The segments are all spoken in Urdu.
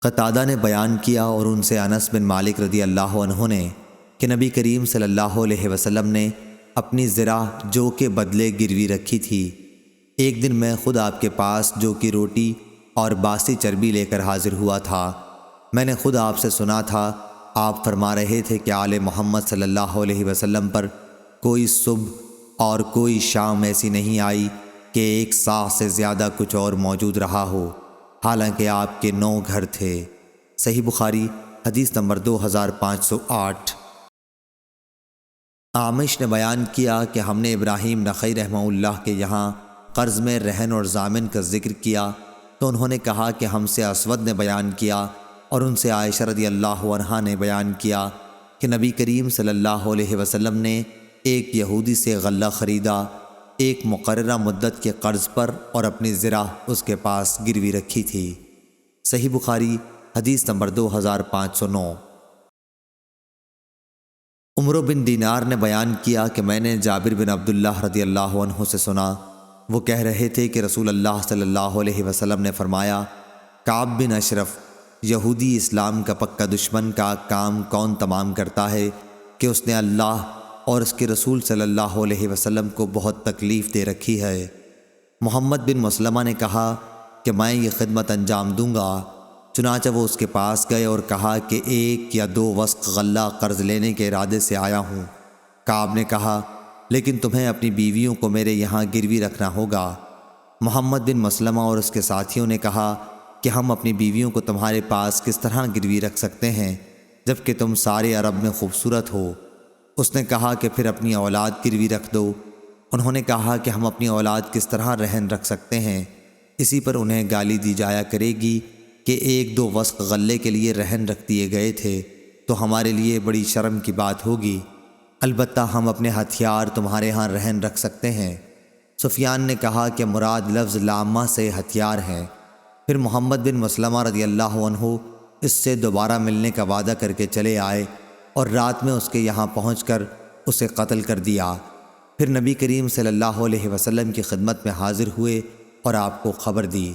قتادہ نے بیان کیا اور ان سے انس بن مالک رضی اللہ عنہ نے کہ نبی کریم صلی اللہ علیہ وسلم نے اپنی ذرا جو کے بدلے گروی رکھی تھی۔ ایک دن میں خود آپ کے پاس جو کی روٹی اور باسی چربی لے کر حاضر ہوا تھا۔ میں نے خود آپ سے سنا تھا، آپ فرما رہے تھے کہ آل محمد صلی اللہ علیہ وسلم پر کوئی صبح اور کوئی شام ایسی نہیں آئی کہ ایک سا سے زیادہ کچھ اور موجود رہا ہو، حالانکہ آپ کے 9 گھر تھے۔ صحیح بخاری حدیث نمبر 2508۔ اعمش نے بیان کیا کہ ہم نے ابراہیم نخعی رحمہ اللہ کے یہاں قرض میں رہن اور ضامن کا ذکر کیا تو انہوں نے کہا کہ ہم سے اسود نے بیان کیا اور ان سے عائشہ رضی اللہ عنہا نے بیان کیا کہ نبی کریم صلی اللہ علیہ وسلم نے ایک یہودی سے غلہ خریدا ایک مقررہ مدت کے قرض پر اور اپنی ذرا اس کے پاس گروی رکھی تھی۔ صحیح بخاری حدیث نمبر 2509۔ عمرو بن دینار نے بیان کیا کہ میں نے جابر بن عبداللہ رضی اللہ عنہ سے سنا، وہ کہہ رہے تھے کہ رسول اللہ صلی اللہ علیہ وسلم نے فرمایا، کعب بن اشرف یہودی اسلام کا پکا دشمن کا کام کون تمام کرتا ہے کہ اس نے اللہ اور اس کے رسول صلی اللہ علیہ وسلم کو بہت تکلیف دے رکھی ہے۔ محمد بن مسلمہ نے کہا کہ میں یہ خدمت انجام دوں گا، چنانچہ وہ اس کے پاس گئے اور کہا کہ 1 یا 2 وسق غلہ قرض لینے کے ارادے سے آیا ہوں۔ کعب نے کہا لیکن تمہیں اپنی بیویوں کو میرے یہاں گروی رکھنا ہوگا۔ محمد بن مسلمہ اور اس کے ساتھیوں نے کہا کہ ہم اپنی بیویوں کو تمہارے پاس کس طرح گروی رکھ سکتے ہیں جبکہ تم سارے عرب میں خوبصورت ہو؟ اس نے کہا کہ پھر اپنی اولاد گروی رکھ دو۔ انہوں نے کہا کہ ہم اپنی اولاد کس طرح رہن رکھ سکتے ہیں؟ اسی پر انہیں گالی دی جایا کرے گی کہ 1-2 وسق غلے کے لیے رہن رکھ دیے گئے تھے تو ہمارے لیے بڑی شرم کی بات ہوگی، البتہ ہم اپنے ہتھیار تمہارے ہاں رہن رکھ سکتے ہیں۔ سفیان نے کہا کہ مراد لفظ لامہ سے ہتھیار ہیں۔ پھر محمد بن مسلمہ رضی اللہ عنہ اس سے دوبارہ ملنے کا وعدہ کر کے چلے آئے اور رات میں اس کے یہاں پہنچ کر اسے قتل کر دیا۔ پھر نبی کریم صلی اللہ علیہ وسلم کی خدمت میں حاضر ہوئے اور آپ کو خبر دی۔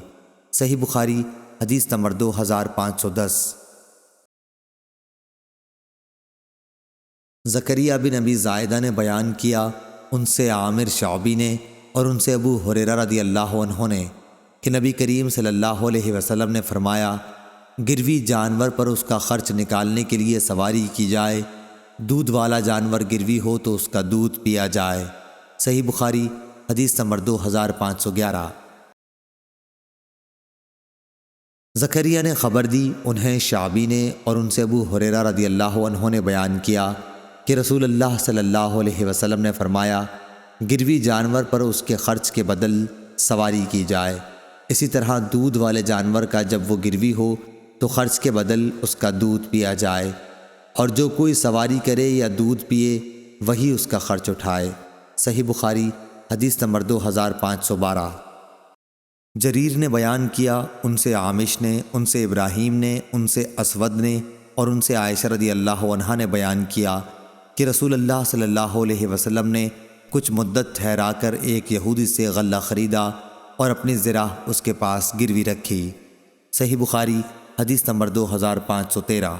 صحیح بخاری حدیث نمبر 2510۔ زکریا بن ابی زائدہ نے بیان کیا، ان سے عامر شعبی نے اور ان سے ابو ہریرہ رضی اللہ عنہ نے کہ نبی کریم صلی اللہ علیہ وسلم نے فرمایا، گروی جانور پر اس کا خرچ نکالنے کے لیے سواری کی جائے، دودھ والا جانور گروی ہو تو اس کا دودھ پیا جائے۔ صحیح بخاری حدیث نمبر 2511۔ زکریا نے خبر دی، انہیں شعبی نے اور ان سے ابو ہریرہ رضی اللہ عنہ نے بیان کیا کہ رسول اللہ صلی اللہ علیہ وسلم نے فرمایا، گروی جانور پر اس کے خرچ کے بدل سواری کی جائے۔ اسی طرح دودھ والے جانور کا جب وہ گروی ہو تو خرچ کے بدل اس کا دودھ پیا جائے، اور جو کوئی سواری کرے یا دودھ پیے وہی اس کا خرچ اٹھائے۔ صحیح بخاری حدیث نمبر 2512۔ جریر نے بیان کیا، ان سے عامش نے، ان سے ابراہیم نے، ان سے اسود نے اور ان سے عائشہ رضی اللہ عنہا نے بیان کیا کہ رسول اللہ صلی اللہ علیہ وسلم نے کچھ مدت ٹھہرا کر ایک یہودی سے غلہ خریدا اور اپنی ذرا اس کے پاس گروی رکھی۔ صحیح بخاری حدیث نمبر 2513۔